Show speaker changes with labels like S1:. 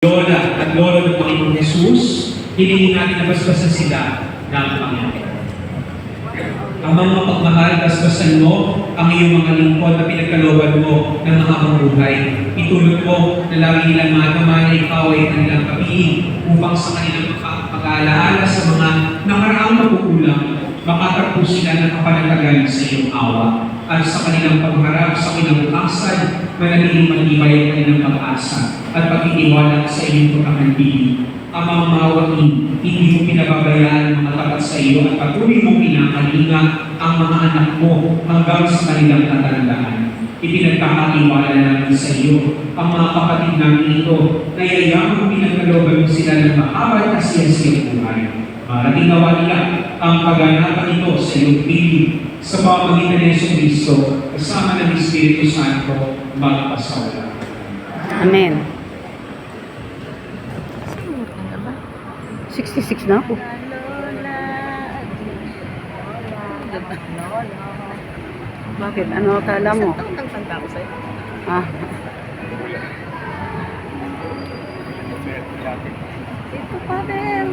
S1: Lola at lolo ng Panginoong Jesus, hilingin natin na basbasan sila ng Panginoon. Amang mapagmahal, basbasan mo ang iyong mga lingkod na pinagkalooban mo ng mga buhay. Itulot mo na lagi nilang madama na ikaw ay kanilang kapihin upang sa kanilang pag-aalaala sa mga nakaraang pagkukulang, makatapos sila ng kapanatagan sa iyong awa. At sa kanilang pagharap sa kinabukasan, manatiling matibay ang kanilang pag-asa at pagtitiwala sa iyong pagkakandihin. Ang mga mawain, hindi mo pinababayaan ang mga tapat sa iyo at patuloy mong pinakalinga ang mga anak mo hanggang sa kanilang katandaan. Ipinagkakatiwala namin sa iyo ang mga kapatid namin ito na yayamang pinagkalooban mo sila ng mahaba at kasiyasiyang buhay. Marating nawa nila ang pagganapan ito sa iyong piling sa pamamagitan ng Yesu Cristo kasama ng Espiritu Santo magpasawala.
S2: Amen. 66 na ako. Bakit? Ano akala mo?
S3: Tanda ko sa'yo.
S2: Ah.
S3: Ito pa din.